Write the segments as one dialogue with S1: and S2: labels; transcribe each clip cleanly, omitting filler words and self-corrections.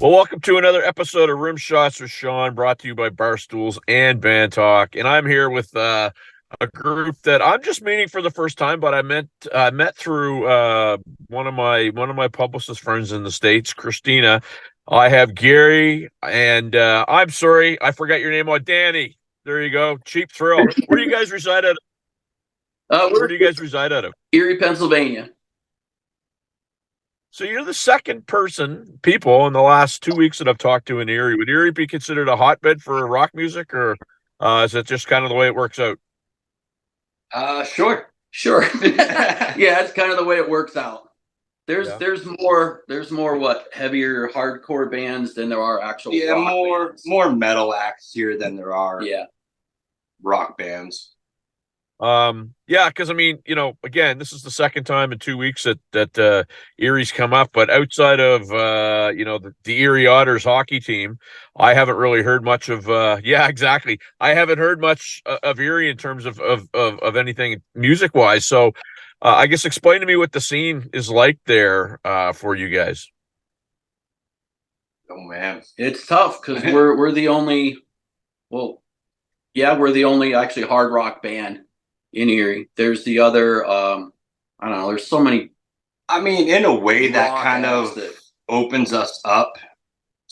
S1: Well, welcome to another episode of Rimshots with Sean, brought to you by Barstools and Bandtalk. And I'm here with a group that I'm just meeting for the first time, but I met through one of my publicist friends in the States, Christina. I have Gary, and I'm sorry, I forgot your name. Danny. There you go. Cheap Thrill. Where do you guys reside out of? Where
S2: We're
S1: do you guys reside out of?
S2: Erie, Pennsylvania.
S1: So you're the second people in the last 2 weeks that I've talked to in Erie. Would Erie be considered a hotbed for rock music, or is it just kind of the way it works out?
S2: Sure. Yeah, it's kind of the way it works out. There's
S1: Yeah.
S2: there's more what heavier hardcore bands than there are actual rock bands.
S3: more metal acts here than there are
S2: Yeah.
S3: rock bands.
S1: Yeah, because I mean, again, this is the second time in 2 weeks that Erie's come up, but outside of the Erie Otters hockey team, I haven't really heard much of. Yeah, exactly. I haven't heard much of Erie in terms of anything music wise. So, I guess explain to me what the scene is like there for you guys.
S3: Oh man.
S2: It's tough because we're the only well, yeah, we're the only actually hard rock band in Erie. There's the other I don't know, there's so many
S3: I mean, in a way that
S2: rock
S3: kind
S2: acts
S3: of
S2: that
S3: opens us up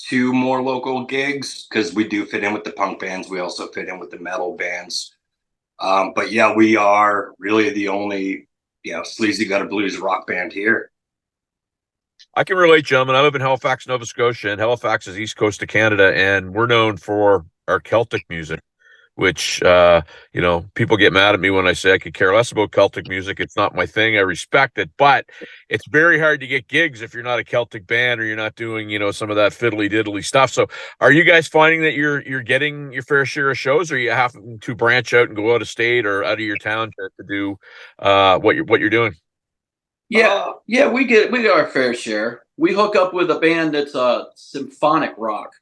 S3: to more local gigs because we do fit in with the punk bands. We also fit in with the metal bands. But yeah, we are really the only, sleazy gutter blues rock band here.
S1: I can relate, gentlemen. I live in Halifax, Nova Scotia, and Halifax is east coast of Canada, and we're known for our Celtic music, which people get mad at me when I say I could care less about Celtic music. It's not my thing. I respect it, but it's very hard to get gigs if you're not a Celtic band or you're not doing, some of that fiddly diddly stuff. So are you guys finding that you're getting your fair share of shows, or you have to branch out and go out of state or out of your town to do what you're doing?
S2: yeah, we get our fair share. We hook up with a band that's symphonic rock.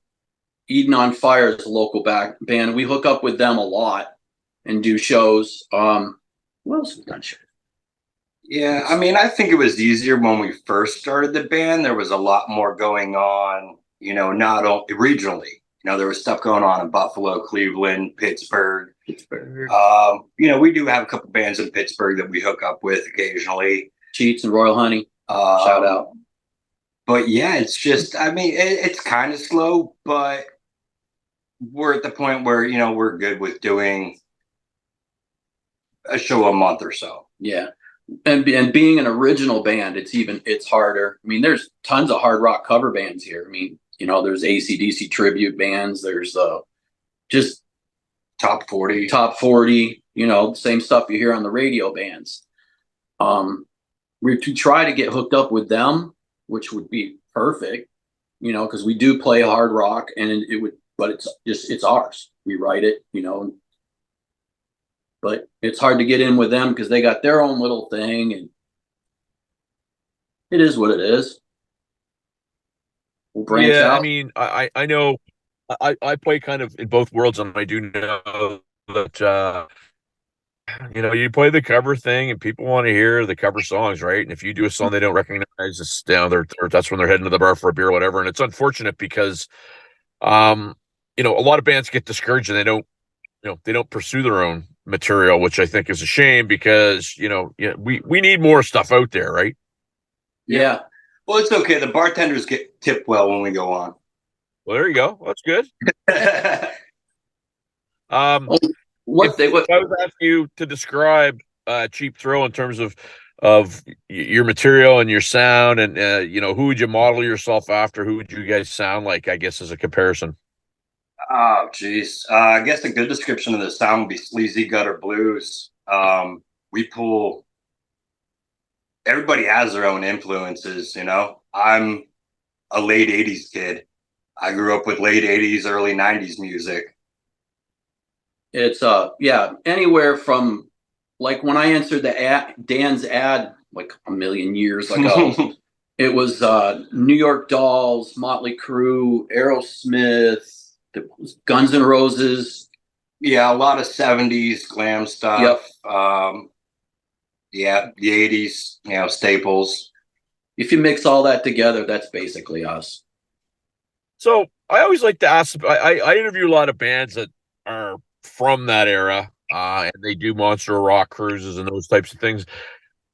S2: Eden on Fire is a local band. We hook up with them a lot and do shows. What else have we done shows?
S3: Yeah, I mean, I think it was easier when we first started the band. There was a lot more going on, not only regionally. There was stuff going on in Buffalo, Cleveland, Pittsburgh. We do have a couple bands in Pittsburgh that we hook up with occasionally.
S2: Cheats and Royal Honey. Shout out.
S3: But yeah, it's just, I mean, it's kind of slow, but we're at the point where, we're good with doing a show a month or so.
S2: Yeah. And being an original band, it's harder. I mean, there's tons of hard rock cover bands here. I mean, there's AC/DC tribute bands. There's just
S3: Top 40.
S2: Same stuff you hear on the radio bands. We're to try to get hooked up with them, which would be perfect, because we do play hard rock, and but it's ours. We write it, but it's hard to get in with them because they got their own little thing, and it is what it is. We'll branch out.
S1: I mean, I know I play kind of in both worlds, and I do know that you play the cover thing, and people want to hear the cover songs, right? And if you do a song they don't recognize, it's that's when they're heading to the bar for a beer or whatever. And it's unfortunate because, a lot of bands get discouraged and they don't pursue their own material, which I think is a shame because we need more stuff out there, right?
S2: Yeah.
S3: Well, it's okay. The bartenders get tipped well when we go on.
S1: Well, there you go. That's good. If I was asking you to describe Cheap Thrill in terms of your material and your sound, and who would you model yourself after? Who would you guys sound like? I guess as a comparison.
S3: Oh, geez. I guess a good description of the sound would be sleazy gutter blues. We pull. Everybody has their own influences. I'm a late '80s kid. I grew up with late '80s, early '90s music.
S2: It's anywhere from, like, when I answered Dan's ad like a million years ago. It was New York Dolls, Motley Crue, Aerosmith, Guns N' Roses.
S3: Yeah, a lot of '70s glam stuff. Yep. Yeah, the '80s, staples.
S2: If you mix all that together, that's basically us.
S1: So I always like to ask. I interview a lot of bands that are from that era, and they do monster rock cruises and those types of things.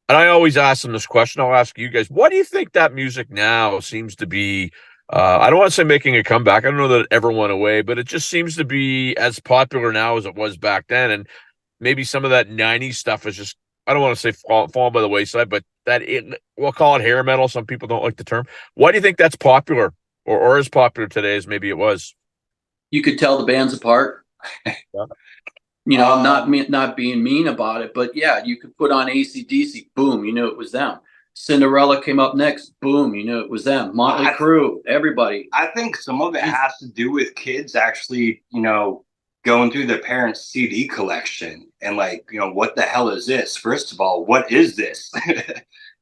S1: And I always ask them this question. I'll ask you guys, what do you think that music now seems to be? I don't want to say making a comeback. I don't know that it ever went away, but it just seems to be as popular now as it was back then. And maybe some of that '90s stuff is just, I don't want to say fall by the wayside, but we'll call it hair metal. Some people don't like the term. Why do you think that's popular or as popular today as maybe it was?
S2: You could tell the bands apart.
S1: Yeah.
S2: You know, not being mean about it, but yeah, you could put on AC/DC, boom, you knew it was them. Cinderella came up next, boom, you knew it was them. Motley Crue, everybody.
S3: I think some of it has to do with kids actually, going through their parents' CD collection and like, what the hell is this? First of all, what is this?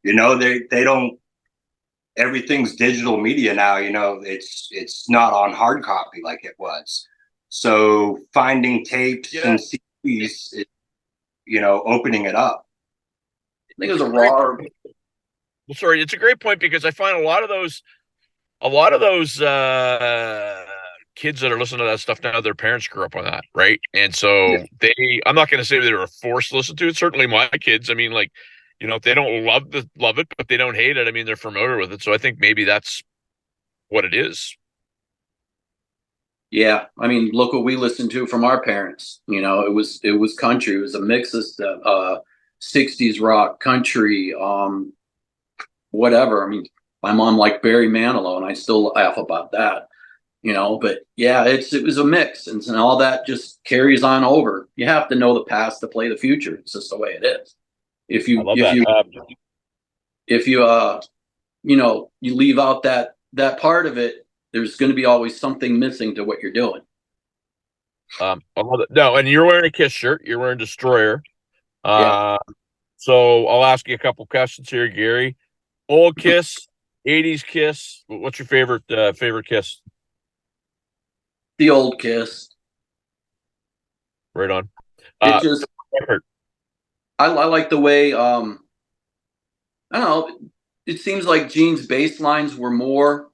S3: They don't. Everything's digital media now. It's not on hard copy like it was. So finding tapes and CDs, opening it up.
S2: I think it was a raw.
S1: Well, sorry, it's a great point because I find a lot of those kids that are listening to that stuff now, their parents grew up on that, right? And so I'm not going to say they were forced to listen to it. Certainly my kids, I mean, like, they don't love it, but they don't hate it. I mean, they're familiar with it. So I think maybe that's what it is.
S2: Yeah, I mean, look what we listened to from our parents. It was country. It was a mix of stuff, 60s rock, country, whatever. I mean, my mom liked Barry Manilow, and I still laugh about that. But yeah, it was a mix, and all that just carries on over. You have to know the past to play the future. It's just the way it is. If you you leave out that part of it, there's going to be always something missing to what you're doing.
S1: I love it. No, and you're wearing a Kiss shirt. You're wearing Destroyer.
S2: Yeah.
S1: So I'll ask you a couple questions here, Gary. Old Kiss, 80s Kiss. What's your favorite Kiss?
S2: The old Kiss.
S1: Right on.
S2: It just. I like the way. I don't know. It seems like Gene's bass lines were more.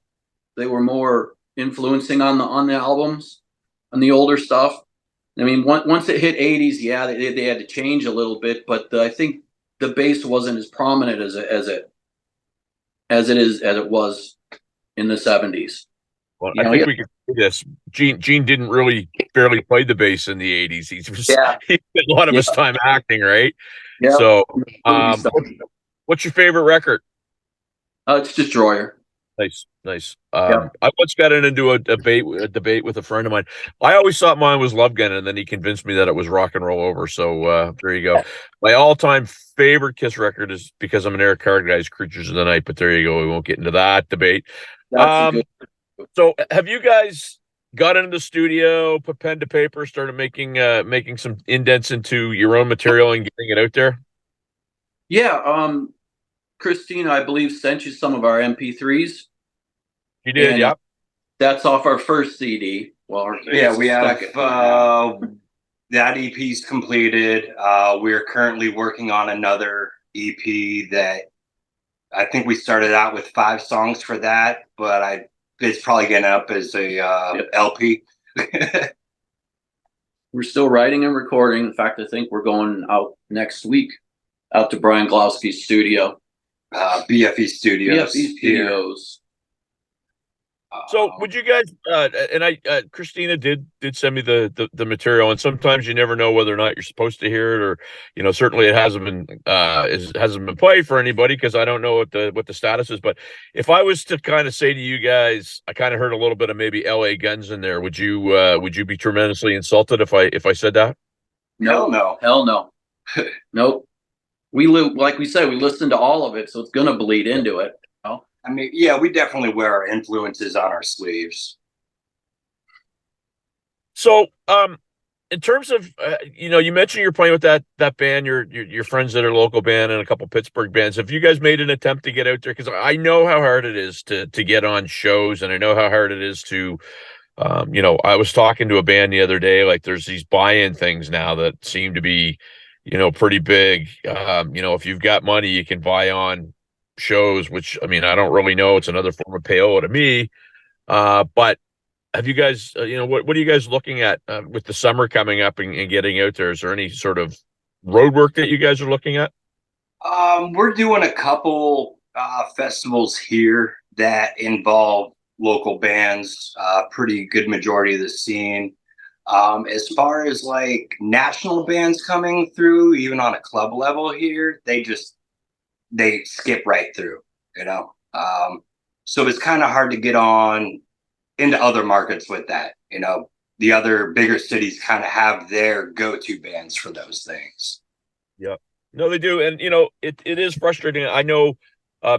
S2: They were more influencing on the albums, on the older stuff. I mean, once it hit '80s, yeah, they had to change a little bit, but I think the bass wasn't as prominent as it was in the '70s.
S1: Well, I think we could do this. Gene didn't really barely play the bass in the '80s. He spent a lot of his time acting, right?
S2: Yeah.
S1: So, what's your favorite record?
S2: It's Destroyer.
S1: Nice. I once got into a debate with a friend of mine. I always thought mine was Love Gun, and then he convinced me that it was Rock and Roll Over. So there you go. My all-time favorite Kiss record is, because I'm an Eric Carr guy, is Creatures of the Night. But there you go. We won't get into that debate.
S2: Good.
S1: So have you guys got into the studio, put pen to paper, started making some indents into your own material and getting it out there?
S2: Yeah. Christina, I believe, sent you some of our MP3s.
S1: You did, yeah.
S2: That's off our first CD. Well,
S3: yeah, we have that EP's completed. We're currently working on another EP that I think we started out with 5 songs for that, but it's probably getting up as a LP.
S2: We're still writing and recording. In fact, I think we're going out next week, out to Brian Glowski's studio.
S3: BFE Studios.
S2: BFE Studios.
S1: So would you guys and Christina did send me the material, and sometimes you never know whether or not you're supposed to hear it, or certainly it hasn't been played for anybody, because I don't know what the status is. But if I was to kind of say to you guys, I kind of heard a little bit of maybe LA Guns in there, would you be tremendously insulted if I said that?
S2: No. Hell no. Nope. Like we said, we listen to all of it, so it's gonna bleed into it.
S3: I mean, yeah, we definitely wear our influences on our sleeves.
S1: So, in terms of, you mentioned you're playing with that band, your friends that are local band and a couple Pittsburgh bands. Have you guys made an attempt to get out there? Because I know how hard it is to get on shows, and I know how hard it is to, I was talking to a band the other day, like there's these buy-in things now that seem to be, pretty big. If you've got money, you can buy on shows, which, I mean, I don't really know. It's another form of payola to me. But have you guys, what are you guys looking at with the summer coming up and getting out there? Is there any sort of road work that you guys are looking at?
S3: We're doing a couple festivals here that involve local bands, pretty good majority of the scene. As far as like national bands coming through, even on a club level here, they skip right through, you know. So it's kind of hard to get on into other markets with that, you know. The other bigger cities kind of have their go-to bands for those things.
S1: Yeah. No, they do. And it is frustrating. I know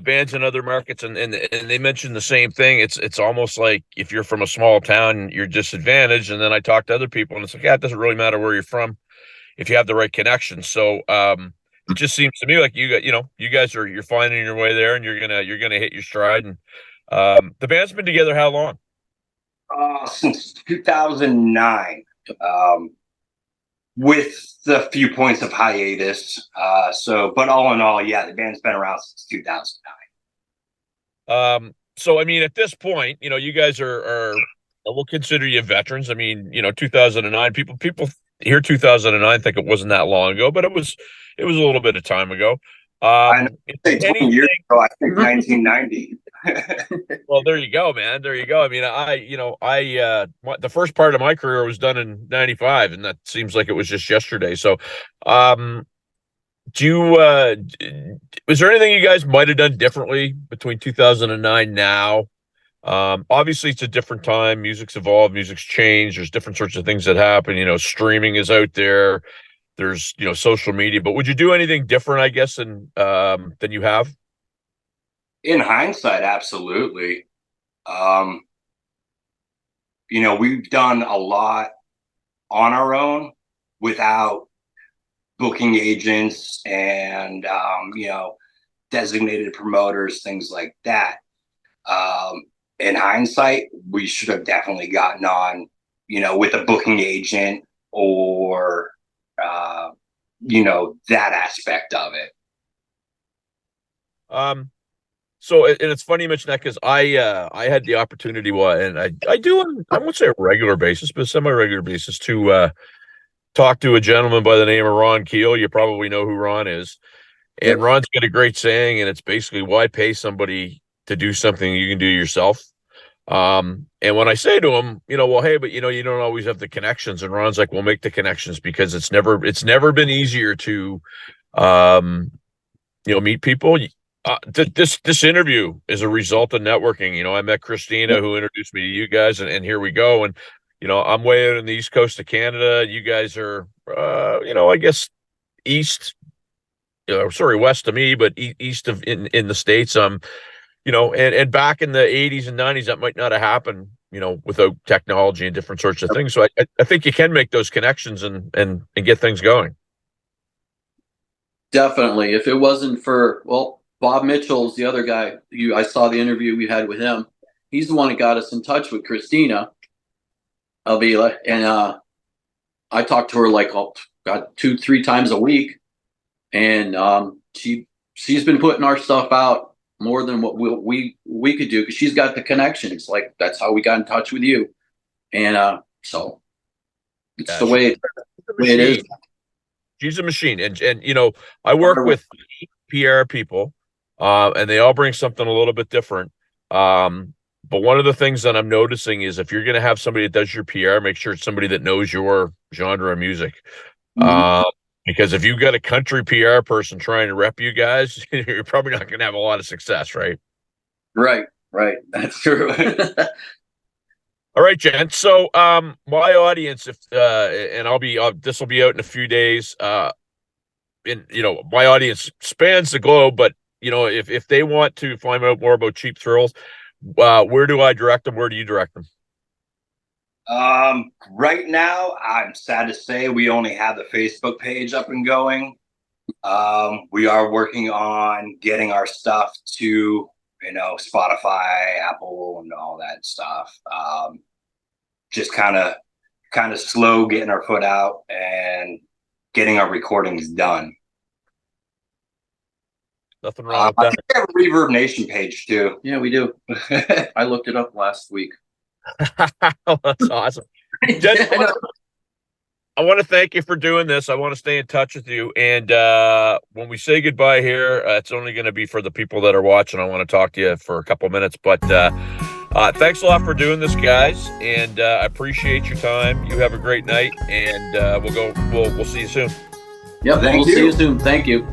S1: bands in other markets and they mention the same thing. It's almost like if you're from a small town, you're disadvantaged. And then I talk to other people and it's like, yeah, it doesn't really matter where you're from if you have the right connections. So it just seems to me like you guys you're finding your way there and you're gonna hit your stride. And the band's been together how long?
S3: Since 2009. With the few points of hiatus. But all in all, yeah, the band's been around since 2009.
S1: So I mean, at this point, you guys are we'll consider you veterans. I mean, 2009, people hear 2009 think it wasn't that long ago, but it was a little bit of time ago.
S3: I know, say 20 years
S1: Anything.
S3: ago, I think 1990.
S1: Well, there you go, man. There you go. I mean, the first part of my career was done in 95, and that seems like it was just yesterday. So, um, do you was there anything you guys might have done differently between 2009 now? Obviously it's a different time. Music's evolved, music's changed. There's different sorts of things that happen. Streaming is out there. There's, social media. But would you do anything different, I guess, than you have?
S3: In hindsight, absolutely. Um, we've done a lot on our own without booking agents and designated promoters, things like that. In hindsight, we should have definitely gotten on, with a booking agent or, that aspect of it.
S1: So and it's funny you mention that because I had the opportunity, and I do on, I won't say a regular basis, but a semi-regular basis to talk to a gentleman by the name of Ron Keel. You probably know who Ron is. And
S3: Yep.
S1: Ron's got a great saying, and it's basically why pay somebody to do something you can do yourself. And when I say to him, well, hey, but you don't always have the connections. And Ron's like, well, make the connections because it's never been easier to um meet people. This interview is a result of networking. I met Christina who introduced me to you guys, and here we go. And I'm way out on the east coast of Canada. You guys are I guess east sorry, west of me, but east of in the States. And back in the 80s and 90s, that might not have happened, without technology and different sorts of things. So I think you can make those connections and get things going.
S2: Definitely. If it wasn't for, well, Bob Mitchell's the other guy. I saw the interview we had with him. He's the one that got us in touch with Christina Avila, and I talked to her like, oh God, 2-3 times a week, and she's been putting our stuff out more than what we could do because she's got the connections. Like that's how we got in touch with you, and so it's
S1: Yeah,
S2: the way it is.
S1: she's a machine, and I work with PR people, and they all bring something a little bit different. But one of the things that I'm noticing is if you're going to have somebody that does your PR, make sure it's somebody that knows your genre of music.
S2: Mhm.
S1: Because if you've got a country PR person trying to rep you guys, you're probably not going to have a lot of success, right?
S2: Right, that's true.
S1: All right, Jen. So, my audience, if and this will be out in a few days. My audience spans the globe, but if they want to find out more about Cheap Thrills, where do I direct them? Where do you direct them?
S3: Right now, I'm sad to say we only have the Facebook page up and going. We are working on getting our stuff to, Spotify, Apple, and all that stuff. Just kind of slow getting our foot out and getting our recordings done.
S1: Nothing wrong with
S3: I
S1: that.
S3: think we have a Reverb Nation page too.
S2: Yeah, we do. I looked it up last week.
S1: That's awesome. Denny, I want to thank you for doing this. I want to stay in touch with you. And when we say goodbye here, it's only going to be for the people that are watching. I want to talk to you for a couple minutes. But thanks a lot for doing this, guys. And I appreciate your time. You have a great night. And we'll see you soon.
S2: Yep,
S3: Thank
S2: we'll
S3: you.
S2: see you soon. Thank you.